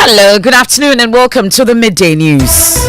Hello, good afternoon, and welcome to the Midday News.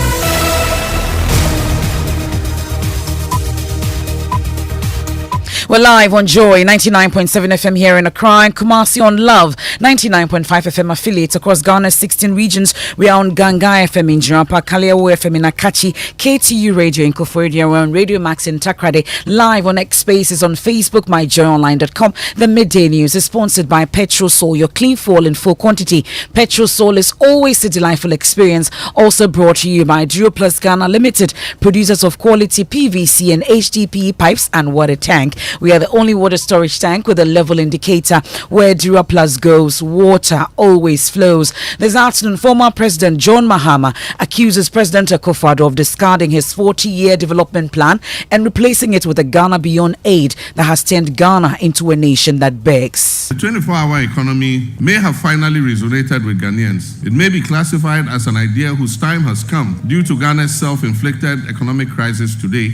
We're live on Joy 99.7 FM here in Accra and Kumasi on Love 99.5 FM affiliates across Ghana's 16 regions. We are on Gangai FM in Jirapa, Kaliawo FM in Akachi, KTU Radio in Koforidua. We're on Radio Max in Takrade, live on X Spaces on Facebook, myjoyonline.com. The Midday News is sponsored by Petrol Sol, your clean fuel in full quantity. Petrol Sol is always a delightful experience. Also brought to you by Duo Plus Ghana Limited, producers of quality PVC and HDPE pipes and water tank. We are the only water storage tank with a level indicator. Where Dura Plus goes, water always flows. This afternoon, former President John Mahama accuses President Akufo-Addo of discarding his 40-year development plan and replacing it with a Ghana Beyond Aid that has turned Ghana into a nation that begs. The 24-hour economy may have finally resonated with Ghanaians. It may be classified as an idea whose time has come due to Ghana's self-inflicted economic crisis today.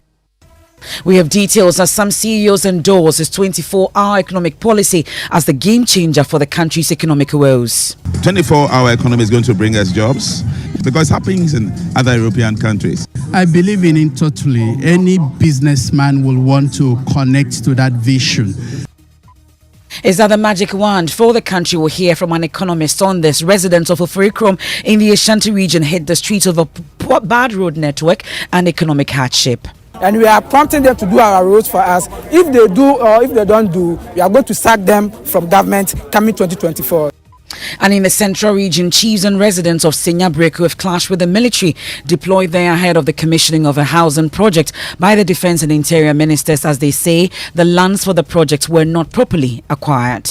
We have details as some CEOs endorse his 24-hour economic policy as the game changer for the country's economic woes. 24-hour economy is going to bring us jobs because it happens in other European countries. I believe in it totally. Any businessman will want to connect to that vision. Is that the magic wand for the country? We'll hear from an economist on this. Residents of Ofurikrom in the Ashanti region hit the streets of a bad road network and economic hardship. And we are prompting them to do our roads for us. If they do or if they don't do, we are going to sack them from government coming 2024. And in the central region, chiefs and residents of Senya Breku have clashed with the military deployed there ahead of the commissioning of a housing project by the Defense and Interior Ministers, as they say the lands for the project were not properly acquired.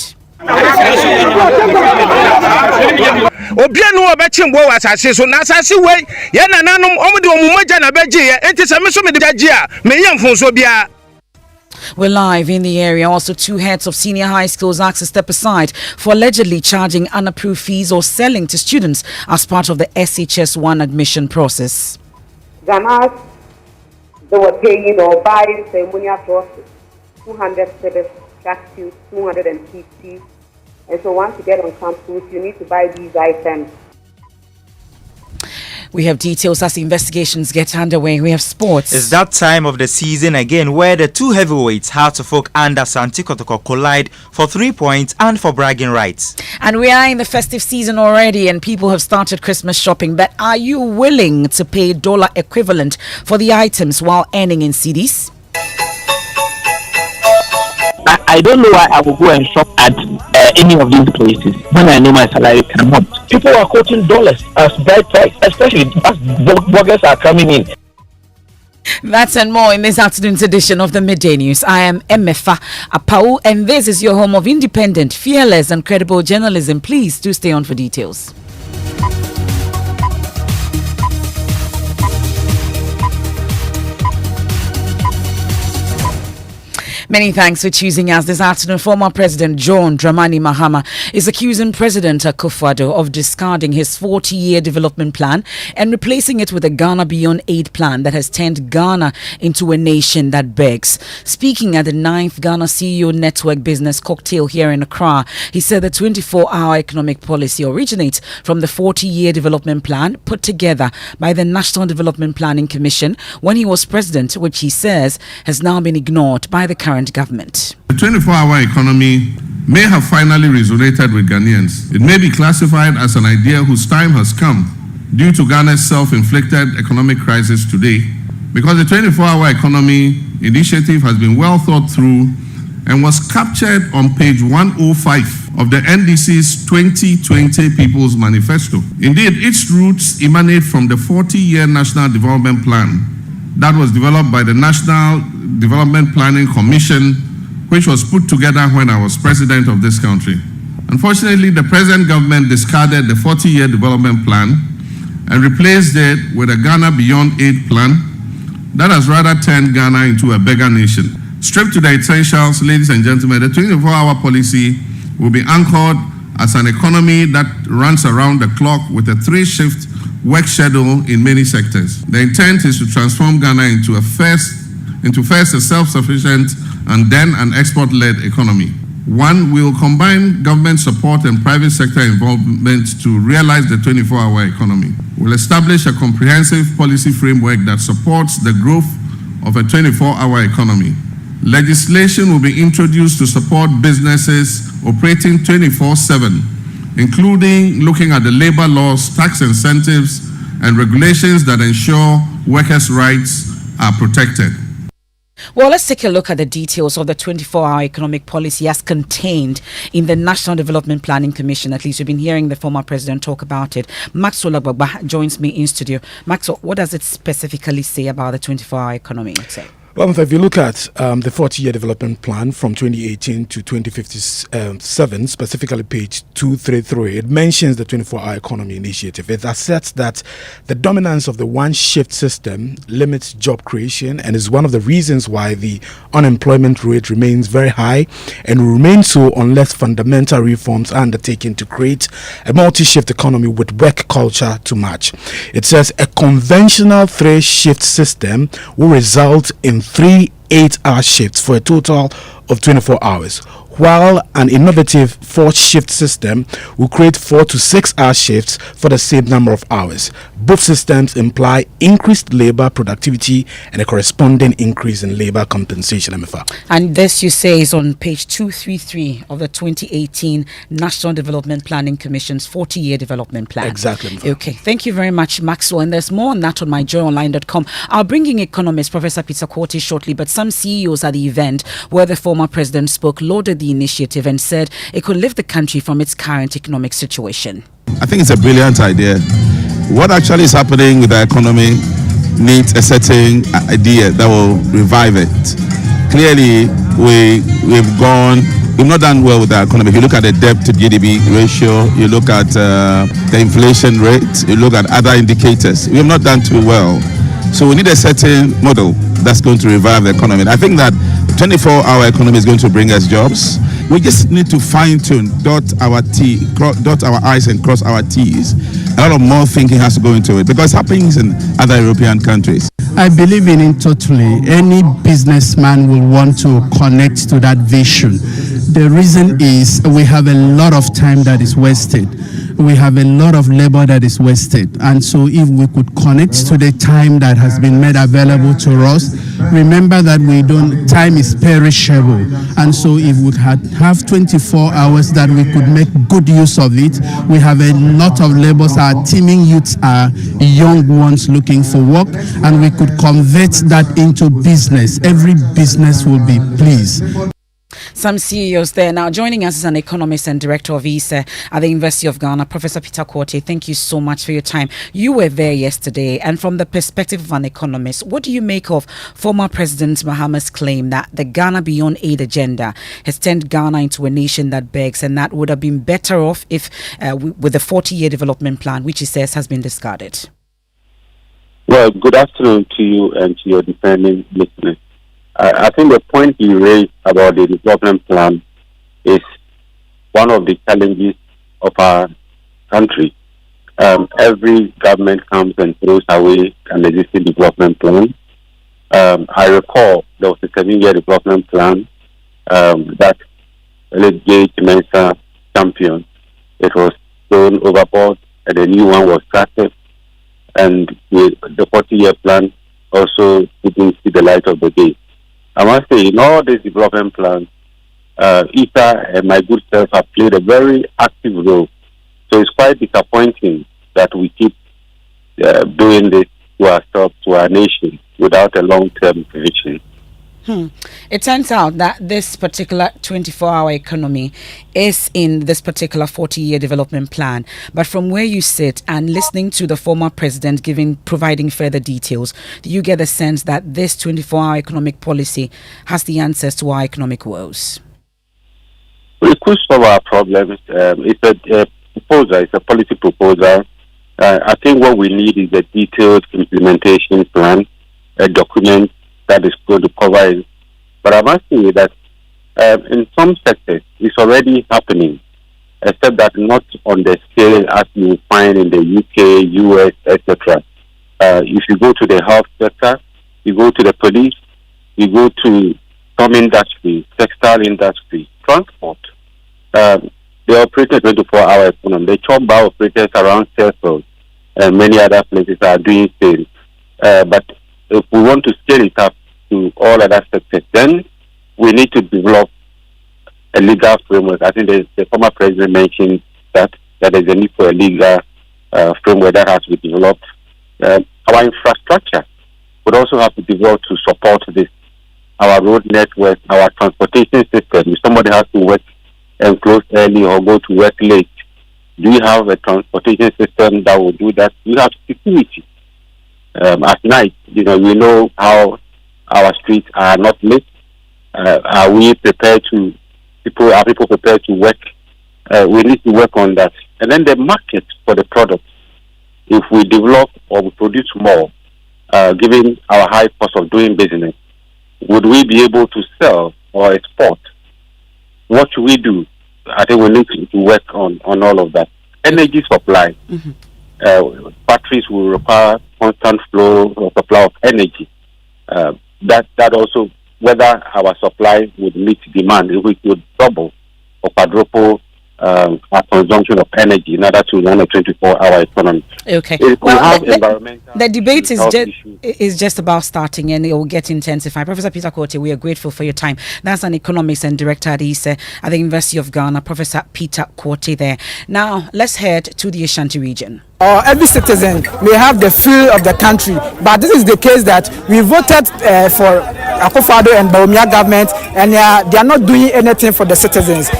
Obianu obechimbo wasase so na asase we ye nananum omde omumaja na beje ye enti se me so me de gia me yemfunso bia. We're live in the area. Also, two heads of senior high schools asked to step aside for allegedly charging unapproved fees or selling to students as part of the SHS1 admission process. Ghana, they were paying or buying ceremonial process 200 cedis, track shoes 250. And so once you get on campus, you need to buy these items. We have details as the investigations get underway. We have sports. It's that time of the season again where the two heavyweights, Hearts of Oak and Asante Kotoko, collide for 3 points and for bragging rights. And we are in the festive season already and people have started Christmas shopping. But are you willing to pay dollar equivalent for the items while earning in cedis? I don't know why I will go and shop at any of these places when I know my salary cannot. People are quoting dollars as bright price, especially as bloggers are coming in. That's and more in this afternoon's edition of the Midday News. I am Emefa Apawu, and this is your home of independent, fearless, and credible journalism. Please do stay on for details. Many thanks for choosing us this afternoon. Former President John Dramani Mahama is accusing President Akufo-Addo of discarding his 40-year development plan and replacing it with a Ghana Beyond Aid plan that has turned Ghana into a nation that begs. Speaking at the 9th Ghana CEO Network Business Cocktail here in Accra, he said the 24-hour economic policy originates from the 40-year development plan put together by the National Development Planning Commission when he was president, which he says has now been ignored by the current government. The 24-hour economy may have finally resonated with Ghanaians. It may be classified as an idea whose time has come due to Ghana's self-inflicted economic crisis today, because the 24-hour economy initiative has been well thought through and was captured on page 105 of the NDC's 2020 People's Manifesto. Indeed, its roots emanate from the 40-year National Development Plan that was developed by the National Development Planning Commission, which was put together when I was president of this country. Unfortunately, the present government discarded the 40-year development plan and replaced it with a Ghana Beyond Aid plan that has rather turned Ghana into a beggar nation. Stripped to the essentials, ladies and gentlemen, the 24-hour policy will be anchored as an economy that runs around the clock with a 3-shift work schedule in many sectors. The intent is to transform Ghana into first a self-sufficient and then an export-led economy. One, we will combine government support and private sector involvement to realize the 24-hour economy. We'll establish a comprehensive policy framework that supports the growth of a 24-hour economy. Legislation will be introduced to support businesses operating 24/7, including looking at the labor laws, tax incentives, and regulations that ensure workers' rights are protected. Well, let's take a look at the details of the 24-hour economic policy as contained in the National Development Planning Commission. At least we've been hearing the former president talk about it. Maxwell Agbagba joins me in studio. Maxwell, what does it specifically say about the 24-hour economy? Well, if you look at the 40-year development plan from 2018 to 2057, specifically page 233, it mentions the 24-hour economy initiative. It asserts that the dominance of the one-shift system limits job creation and is one of the reasons why the unemployment rate remains very high and will remain so unless fundamental reforms are undertaken to create a multi-shift economy with work culture to match. It says a conventional three-shift system will result in 3 8-hour shifts for a total of 24 hours, while an innovative 4-shift system will create 4 to 6 hour shifts for the same number of hours. Both systems imply increased labor productivity and a corresponding increase in labor compensation, Emefa. And this, you say, is on page 233 of the 2018 National Development Planning Commission's 40-year development plan. Exactly, Emefa. Okay, thank you very much, Maxwell. And there's more on that on myjoyonline.com. I'll bring in economist Professor Peter Quartey shortly, but some CEOs at the event where the former president spoke lauded the initiative and said it could lift the country from its current economic situation. I think it's a brilliant idea. What actually is happening with the economy needs a certain idea that will revive it. Clearly, we've not done well with the economy. If you look at the debt to GDP ratio, you look at the inflation rate, you look at other indicators, we have not done too well. So we need a certain model that's going to revive the economy. And I think that 24-hour economy is going to bring us jobs. We just need to fine-tune, dot our I's and cross our T's. A lot of more thinking has to go into it because it happens in other European countries. I believe in it totally. Any businessman will want to connect to that vision. The reason is we have a lot of time that is wasted. We have a lot of labor that is wasted. And so if we could connect to the time that has been made available to us, remember that time is perishable. And so if we have 24 hours that we could make good use of it, we have a lot of laborers, our teeming youths are young ones looking for work, and we could convert that into business. Every business will be pleased. Some CEOs there. Now, joining us is an economist and director of ISE at the University of Ghana, Professor Peter Quartey. Thank you so much for your time. You were there yesterday, and from the perspective of an economist, what do you make of former President Mahama's claim that the Ghana Beyond Aid agenda has turned Ghana into a nation that begs, and that would have been better off if with the 40-year development plan, which he says has been discarded? Well, good afternoon to you and to your defending listeners. I think the point you raised about the development plan is one of the challenges of our country. Every government comes and throws away an existing development plan. I recall there was a 7-year development plan that J. Emefa championed. It was thrown overboard and a new one was drafted. And the 40-year plan also didn't see the light of the day. I must say, in all these development plans, ISA and my good self have played a very active role. So it's quite disappointing that we keep doing this to ourselves, to our nation, without a long-term vision. It turns out that this particular 24-hour economy is in this particular 40-year development plan. But from where you sit and listening to the former president providing further details, do you get the sense that this 24-hour economic policy has the answers to our economic woes? It could solve our problems. It's a proposal. It's a policy proposal. I think what we need is a detailed implementation plan, a document that is going to cover it. But I must say that in some sectors, it's already happening, except that not on the scale as you find in the UK, US, etc. If you go to the health sector, you go to the police, you go to some industry, textile industry, transport. They operate a 24-hour economy. The chop bar operators around Sheffield and many other places are doing sales. But if we want to scale it up to all other sectors, then we need to develop a legal framework. I think the former president mentioned that there is a need for a legal framework that has to be developed. Our infrastructure would also have to develop to support this. Our road network, our transportation system. If somebody has to work and close early or go to work late, do you have a transportation system that will do that? Do you have security? At night, we know how our streets are not lit. Are people prepared to work? We need to work on that. And then the market for the product. If we develop or we produce more, given our high cost of doing business, would we be able to sell or export? What should we do? I think we need to work on all of that. Energy supply. Mm-hmm. Batteries will require constant flow or supply of energy. That also, whether our supply would meet demand, if we could double or quadruple our consumption of energy in order to run a 24-hour economy. Okay. Well, the debate is just about starting and it will get intensified. Professor Peter Quartey, we are grateful for your time. That's an economist and director at the University of Ghana, Professor Peter Quartey there. Now, let's head to the Ashanti region. Every citizen may have the feel of the country, but this is the case that we voted for Apawu and Bawumia government, and they are not doing anything for the citizens.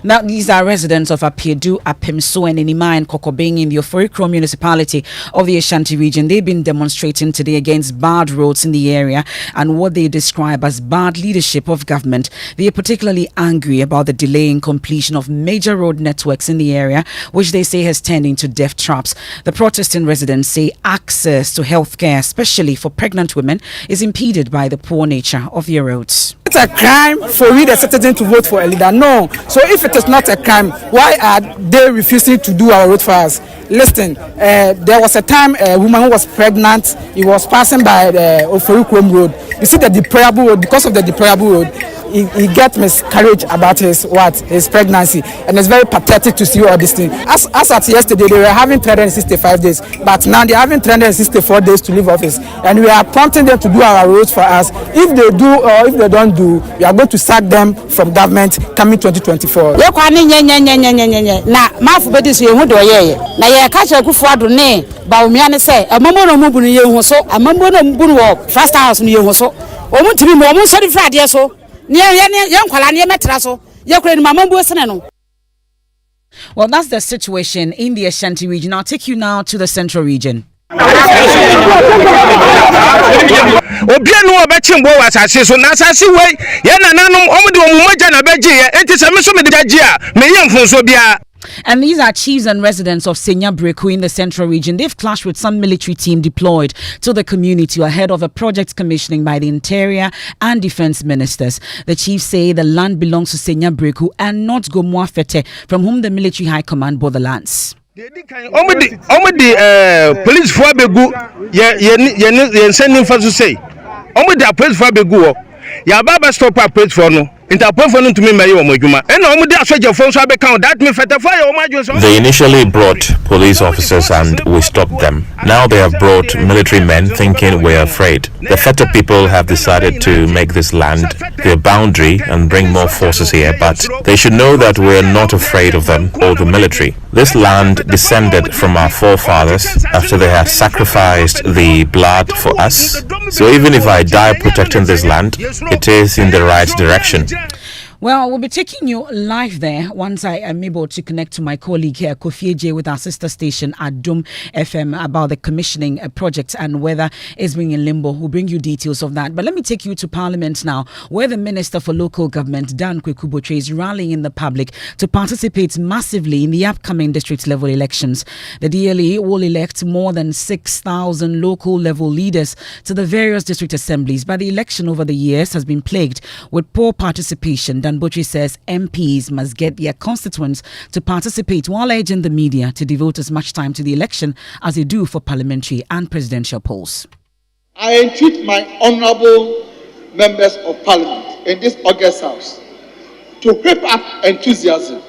Now, these are residents of Apiedu, Apemso, and Enima and Kokobeng in the Oforikro municipality of the Ashanti region. They've been demonstrating today against bad roads in the area and what they describe as bad leadership of government. They are particularly angry about the delay in completion of major road networks in the area, which they say has turned into death traps. The protesting residents say access to healthcare, especially for pregnant women, is impeded by the poor nature of their roads. It's a crime for we the citizen to vote for a leader. No. So if it is not a crime, why are they refusing to do our road for us? Listen, there was a time a woman who was pregnant. He was passing by the Oforikrom road. You see the deplorable road. Because of the deplorable road, he gets miscarriage about his pregnancy, and it's very pathetic to see all these things. As at yesterday, they were having 365 days, but now they're having 364 days to leave office, and we are prompting them to do our roads for us. If they do or if they don't do, we are going to sack them from government coming 2024. Well, that's the situation in the Ashanti region. I'll take you now to the Central region. And these are chiefs and residents of Senya Breku in the Central region. They've clashed with some military team deployed to the community ahead of a project commissioning by the Interior and Defense Ministers. The chiefs say the land belongs to Senya Breku and not Gomoa Fete, from whom the military high command bought the lands. Police for Begu, sending for to say, police for Begu, ya baba stop a police for no. The They initially brought police officers and we stopped them. Now they have brought military men thinking we're afraid. The Feta people have decided to make this land their boundary and bring more forces here, but they should know that we're not afraid of them or the military. This land descended from our forefathers after they had sacrificed the blood for us. So even if I die protecting this land, it is in the right direction. Well, we'll be taking you live there once I am able to connect to my colleague here, Kofi J, with our sister station Adum FM about the commissioning project and whether it's being in limbo. We'll bring you details of that. But let me take you to Parliament now, where the Minister for Local Government, Dan Kwekubotre, is rallying the public to participate massively in the upcoming district level elections. The DLA will elect more than 6,000 local level leaders to the various district assemblies, but the election over the years has been plagued with poor participation. Dan Botri says MPs must get their constituents to participate while urging the media to devote as much time to the election as they do for parliamentary and presidential polls. I entreat my honourable members of parliament in this August House to whip up enthusiasm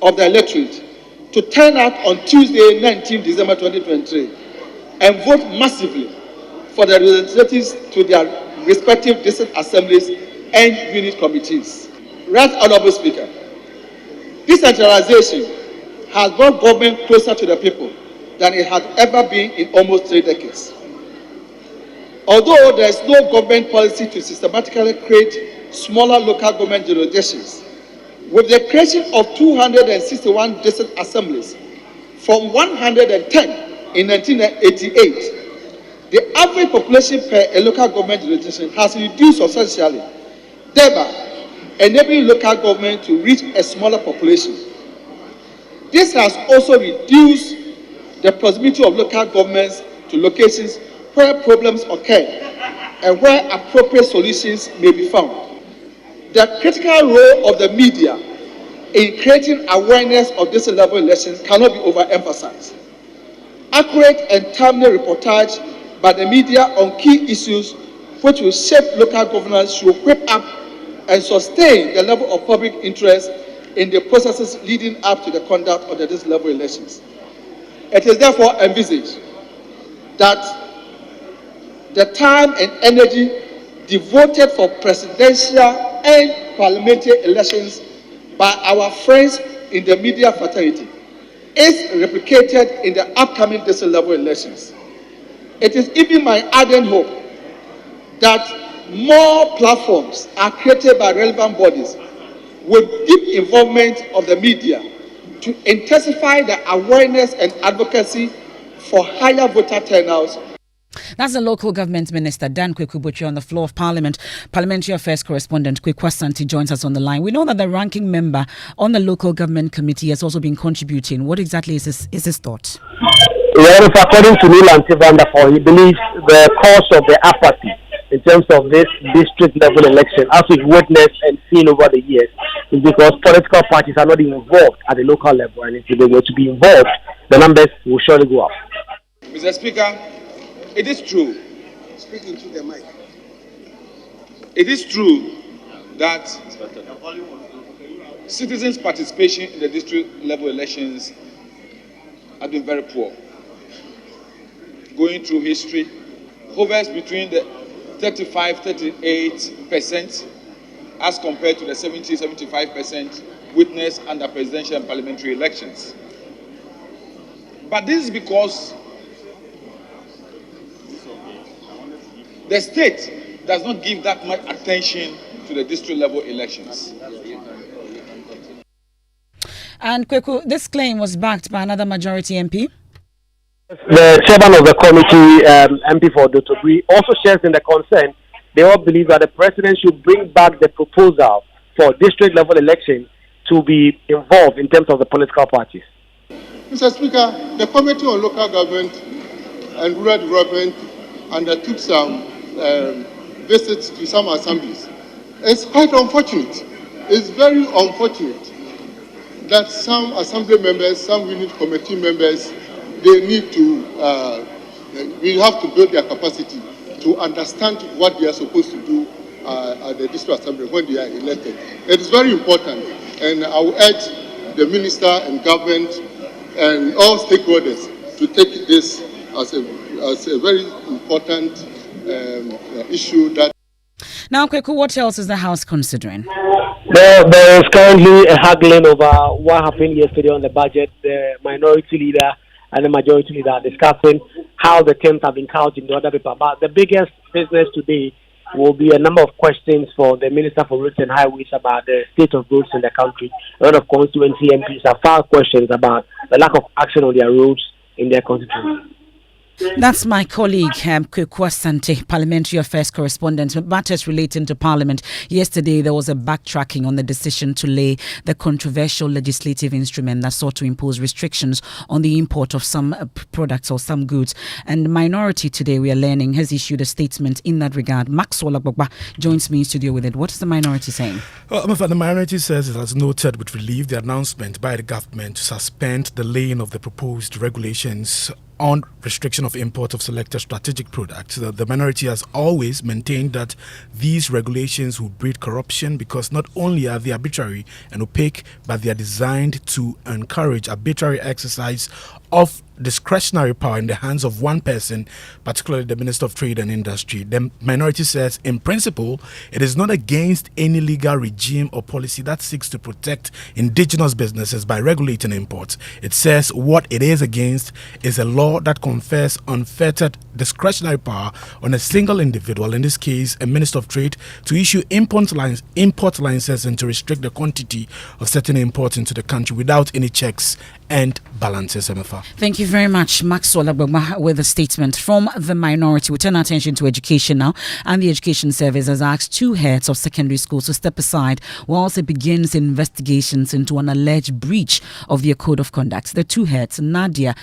of the electorate to turn out on Tuesday, 19 December 2023, and vote massively for the representatives to their respective district assemblies and unit committees. Right Honorable Speaker, decentralization has brought government closer to the people than it has ever been in almost 3 decades. Although there is no government policy to systematically create smaller local government jurisdictions, with the creation of 261 district assemblies from 110 in 1988, the average population per a local government jurisdiction has reduced substantially, thereby enabling local government to reach a smaller population. This has also reduced the proximity of local governments to locations where problems occur and where appropriate solutions may be found. The critical role of the media in creating awareness of this level elections cannot be overemphasized. Accurate and timely reportage by the media on key issues which will shape local governance should whip up and sustain the level of public interest in the processes leading up to the conduct of this level elections. It is therefore envisaged that the time and energy devoted for presidential and parliamentary elections by our friends in the media fraternity is replicated in the upcoming district level elections. It is even my ardent hope that more platforms are created by relevant bodies with deep involvement of the media to intensify the awareness and advocacy for higher voter turnouts. That's the local government minister, Dan Kwekubuchi, on the floor of Parliament. Parliamentary Affairs correspondent Kwekwa Santi joins us on the line. We know that the ranking member on the local government committee has also been contributing. What exactly is his thought? Well, according to Neil Antivandafor, he believes the cause of the apathy in terms of this district level election, as we've witnessed and seen over the years, is because political parties are not involved at the local level, and if they were to be involved, the numbers will surely go up. Mr. Speaker, it is true. Speaking to the mic. It is true that citizens' participation in the district level elections has been very poor. Going through history, hovers between the 35-38% as compared to the 70-75% witnessed under presidential and parliamentary elections. But this is because the state does not give that much attention to the district level elections. And Kweku, this claim was backed by another majority MP? The chairman of the committee, MP for Dotobri, also shares in the concern. They all believe that the president should bring back the proposal for district level election to be involved in terms of the political parties. Mr. Speaker, the Committee on Local Government and Rural Development undertook some visits to some assemblies. It's quite unfortunate. It's very unfortunate that some assembly members, some unit committee members, they need to, we have to build their capacity to understand what they are supposed to do at the district assembly when they are elected. It is very important, and I will urge the minister and government and all stakeholders to take this as a very important issue. That now, Kweku, what else is the House considering? There is currently a haggling over what happened yesterday on the budget. The minority leader and the majority leader are discussing how the terms have been couched in the other paper. But the biggest business today will be a number of questions for the Minister for Roads and Highways about the state of roads in the country. A lot of constituency MPs have filed questions about the lack of action on their roads in their constituency. That's my colleague, Kwekwa Sante, Parliamentary Affairs correspondent. Matters relating to Parliament. Yesterday, there was a backtracking on the decision to lay the controversial legislative instrument that sought to impose restrictions on the import of some products or some goods. And the minority today, we are learning, has issued a statement in that regard. Maxwell Agbogba joins me in studio with it. What is the minority saying? Well, the minority says it has noted with relief the announcement by the government to suspend the laying of the proposed regulations on restriction of import of selected strategic products. The minority has always maintained that these regulations will breed corruption because not only are they arbitrary and opaque, but they are designed to encourage arbitrary exercise of discretionary power in the hands of one person, particularly the Minister of Trade and Industry. The minority says, in principle, it is not against any legal regime or policy that seeks to protect indigenous businesses by regulating imports. It says what it is against is a law that confers unfettered discretionary power on a single individual, in this case, a Minister of Trade, to issue import licenses and to restrict the quantity of certain imports into the country without any checks and balances. Emefa. Thank you very much, Maxwell Agbagba, with a statement from the minority. We turn our attention to education now, and the Education Service has asked 2 heads of secondary schools to step aside whilst it begins investigations into an alleged breach of their code of conduct. The 2 heads, Nadia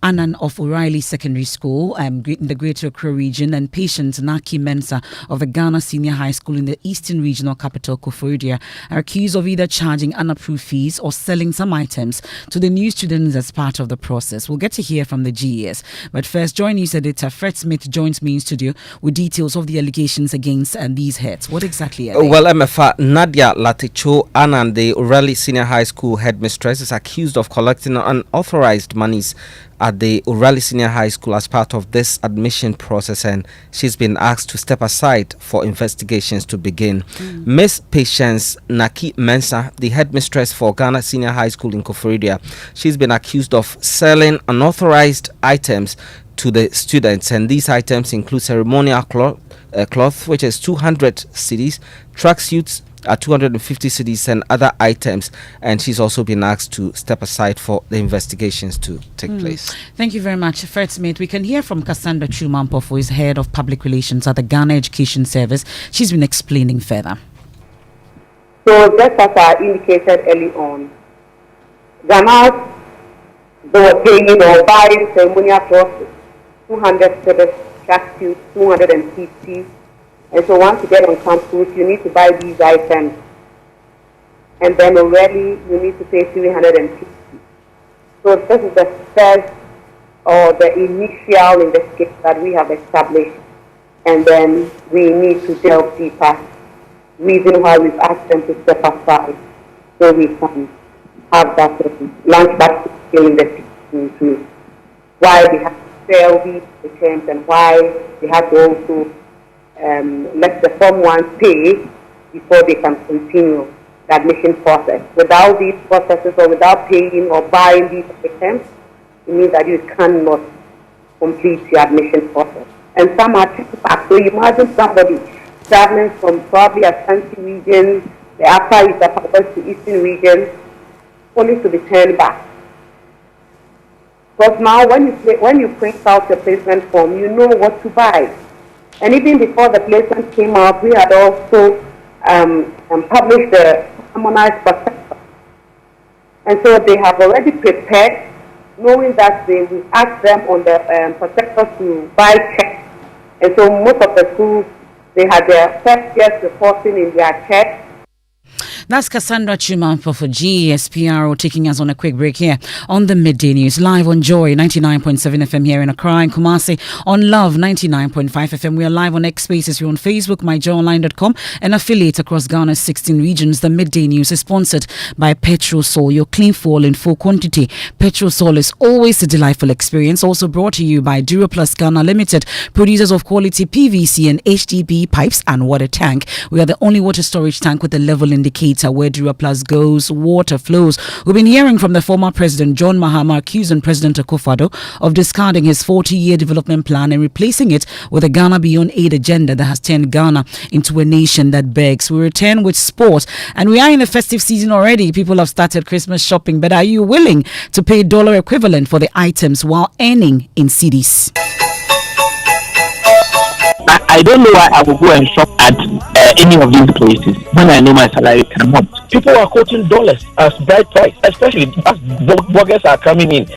Annan of O'Reilly Secondary School in the Greater Accra region, and Patience Naki Mensah of the Ghana Senior High School in the Eastern Regional Capital, Koforidua, are accused of either charging unapproved fees or selling some items to the new students as part of the process. We'll get to hear from the GES. But first, Joy News editor Fred Smith joins me in studio with details of the allegations against these heads. What exactly are they? Well, Emefa, Nadia Laticho Annan, the O'Reilly Senior High School headmistress, is accused of collecting unauthorized monies at the O'Reilly Senior High School as part of this admission process, and she's been asked to step aside for investigations to begin. Miss Patience Naki Mensah, the headmistress for Ghana Senior High School in Koforidua, she's been accused of selling unauthorized items to the students, and these items include ceremonial cloth, which is 200 cedis, tracksuits at 250 cedis, and other items. And she's also been asked to step aside for the investigations to take place. Thank you very much, Fred Smith. We can hear from Cassandra Chumampo, who is head of public relations at the Ghana Education Service. She's been explaining further. So just as I indicated early on, Ghana, they were paying or buying ceremonial cloths, 200 cedis, tracksuits, 250. And so once you get on campus, you need to buy these items. And then already you need to pay 350. So this is the first or the initial investigation that we have established. And then we need to delve deeper. Reason why we've asked them to step aside so we can have that launch that investigation into why they have to sell these items and why they have to also let the Form 1 pay before they can continue the admission process. Without these processes or without paying or buying these items, it means that you cannot complete the admission process. And some are tricked back. So you imagine somebody traveling from probably a Ashanti region, the Apawu, to Eastern region, only to be turned back. Because now when you print out the placement form, you know what to buy. And even before the placement came out, we had also published the harmonized prospectus. And so they have already prepared, knowing that they will ask them on the prospectus to buy checks. And so most of the schools, they had their first years reporting in their checks. That's Cassandra Chumampo for GESPRO, taking us on a quick break here on the Midday News, live on Joy 99.7 FM here in Accra and Kumasi, on Love 99.5 FM. We are live on X Spaces. We're on Facebook, myjoyonline.com, and affiliates across Ghana's 16 regions. The Midday News is sponsored by Petrosol, your clean fuel in full quantity. Petrosol is always a delightful experience. Also brought to you by Duraplus Ghana Limited, producers of quality PVC and HDB pipes and water tank. We are the only water storage tank with a level indicator where Duraplus goes, water flows. We've been hearing from the former President John Mahama accusing President Akufo-Addo of discarding his 40-year development plan and replacing it with a Ghana Beyond Aid agenda that has turned Ghana into a nation that begs. We return with sport, and we are in the festive season already. People have started Christmas shopping, but are you willing to pay dollar equivalent for the items while earning in cedis? I don't know why I will go and shop at any of these places when I know my salary can month. People are quoting dollars as bright price, especially as bloggers are coming in.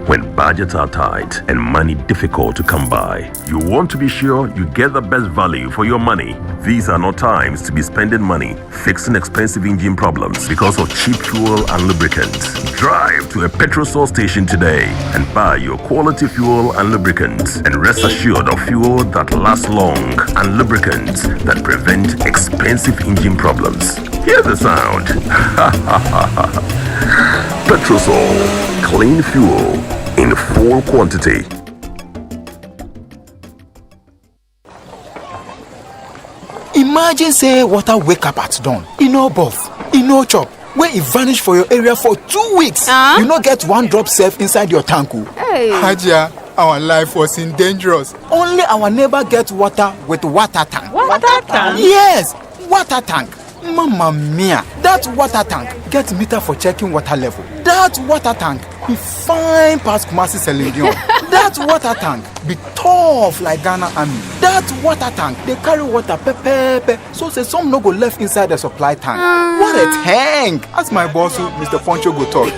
When budgets are tight and money difficult to come by. You want to be sure you get the best value for your money. These are not times to be spending money fixing expensive engine problems because of cheap fuel and lubricants. Drive to a petrol source station today and buy your quality fuel and lubricants, and rest assured of fuel that lasts long and lubricants that prevent expensive engine problems. Hear the sound. Petrosol, clean fuel in full quantity. Imagine say water wake up at dawn, e no bath, e no chop, when e vanish for your area for 2 weeks. You no get one drop safe inside your tank. Hey. Hajiya, our life was in dangerous. Only our neighbor get water with water tank. Water tank? Yes, water tank. Mamma mia, that water tank get meter for checking water level. That water tank be fine past Kumasi Selendion. That water tank be tough like Ghana Army. That water tank, they carry water pepe, so say some no go left inside the supply tank. What a tank! As my boss, Mr. Poncho, go talk.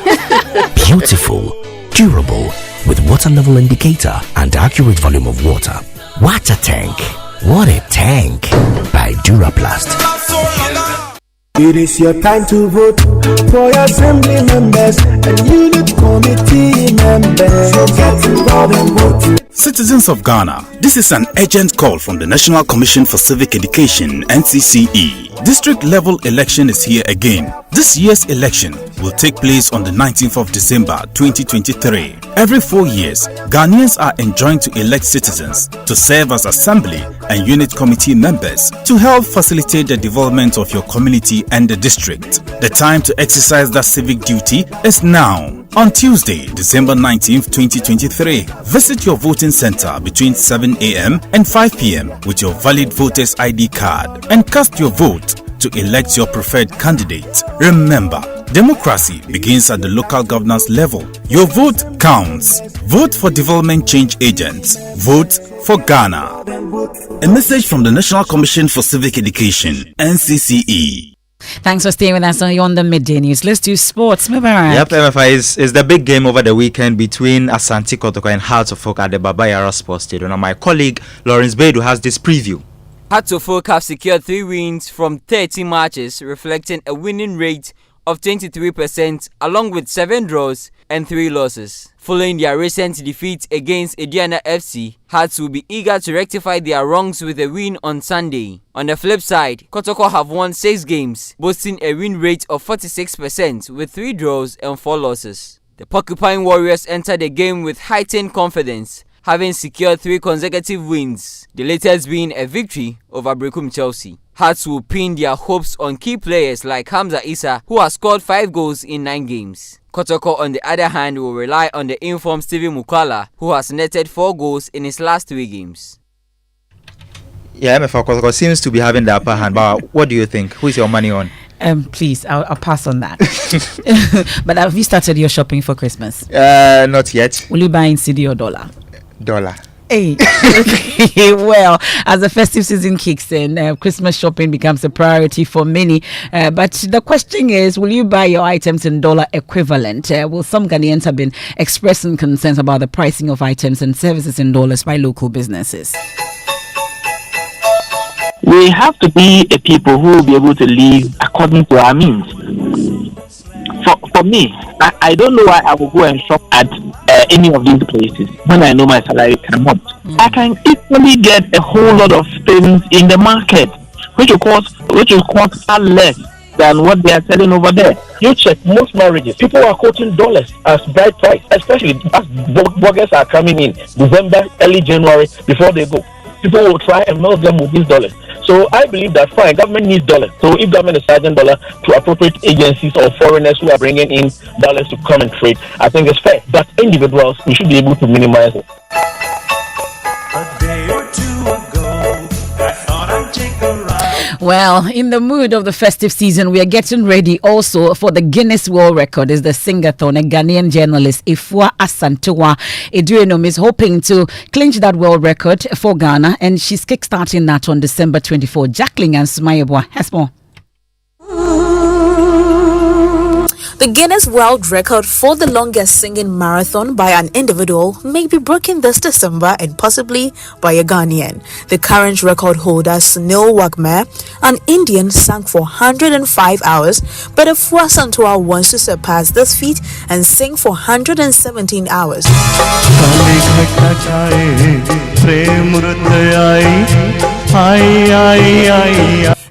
Beautiful, durable, with water level indicator and accurate volume of water. Water tank. What a tank! By Duraplast. It is your time to vote for your assembly members and unit committee members. So get involved and vote. Citizens of Ghana, this is an urgent call from the National Commission for Civic Education, NCCE. District level election is here again. This year's election will take place on the 19th of December 2023. Every 4 years, Ghanaians are enjoined to elect citizens to serve as assembly and unit committee members to help facilitate the development of your community and the district. The time to exercise that civic duty is now. On Tuesday, December 19th, 2023, visit your voting center between 7 a.m. and 5 p.m. with your valid voter's ID card and cast your vote to elect your preferred candidate. Remember, democracy begins at the local governance level. Your vote counts. Vote for development change agents. Vote for Ghana. A message from the National Commission for Civic Education, NCCE. Thanks for staying with us on the Midday News. Let's do sports. Mubarak. Yep, Emefa is the big game over the weekend between Asante Kotoko and Hearts of Oak at the Baba Yara Sports Stadium. Now, my colleague Lawrence Bedu has this preview. Hearts of Oak have secured 3 wins from 30 matches, reflecting a winning rate of 23%, along with 7 draws and 3 losses. Following their recent defeat against Ediana FC, Hearts will be eager to rectify their wrongs with a win on Sunday. On the flip side, Kotoko have won 6 games, boasting a win rate of 46% with 3 draws and 4 losses. The Porcupine Warriors enter the game with heightened confidence, having secured 3 consecutive wins, the latest being a victory over Brekum Chelsea. Hearts will pin their hopes on key players like Hamza Issa, who has scored 5 goals in 9 games. Kotoko, on the other hand, will rely on the informed Steven Mukala, who has netted 4 goals in his last 3 games. Yeah, Emefa, Kotoko seems to be having the upper hand, but what do you think? Who is your money on? Please, I'll pass on that. But have you started your shopping for Christmas? Not yet. Will you buy in CD or dollar? Dollar. Hey, well, as the festive season kicks in, Christmas shopping becomes a priority for many. But the question is, will you buy your items in dollar equivalent? Well, some Ghanaians have been expressing concerns about the pricing of items and services in dollars by local businesses. We have to be a people who will be able to live according to our means. For me, I don't know why I will go and shop at any of these places when I know my salary cannot. I can equally get a whole lot of things in the market, which will cost far less than what they are selling over there. You check most marriages, people are quoting dollars as bride price, especially as bloggers are coming in December, early January before they go. People will try and melt them with these dollars. So I believe that fine, government needs dollars. So if government is charging dollar to appropriate agencies or foreigners who are bringing in dollars to come and trade, I think it's fair. But individuals, we should be able to minimize it. Well, in the mood of the festive season, we are getting ready also for the Guinness World Record. Is the Singathon, a Ghanaian journalist, Ifua Asantewa Eduenom, is hoping to clinch that world record for Ghana, and she's kickstarting that on December 24. Jacqueline and Sumayebwa has more. The Guinness World Record for the longest singing marathon by an individual may be broken this December and possibly by a Ghanaian. The current record holder, Sunil Wagmer, an Indian, sang for 105 hours, but Afua Santua wants to surpass this feat and sing for 117 hours.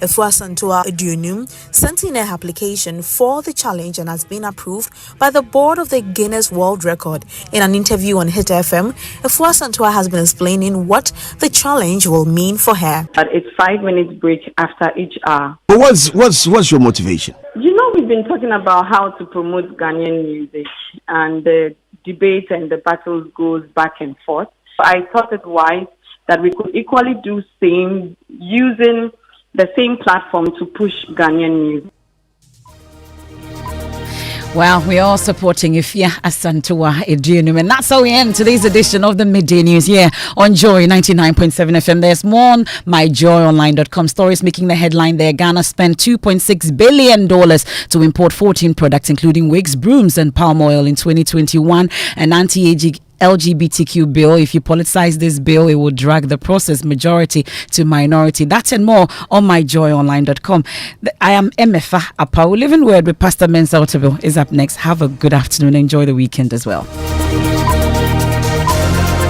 Afua Santua Aduonum sent in an application for the challenge and has been approved by the board of the Guinness World Record. In an interview on Hit FM, Afua Santua has been explaining what the challenge will mean for her. But it's 5 minutes break after each hour. But what's your motivation? You know, we've been talking about how to promote Ghanaian music, and the debate and the battles goes back and forth. I thought it wise that we could equally do same using the same platform to push Ghanaian music. Well, we're all supporting Ifya Asantua Aduonum, and that's how we end today's edition of the Midday News here on Joy 99.7 FM. There's more on myjoyonline.com. Stories making the headline there. Ghana spent $2.6 billion to import 14 products, including wigs, brooms, and palm oil in 2021. An anti-aging LGBTQ bill. If you politicize this bill, it will drag the process majority to minority. That and more on myjoyonline.com. I am Emefa Apawu. Living Word with Pastor Mensa Otabil is up next. Have a good afternoon. Enjoy the weekend as well.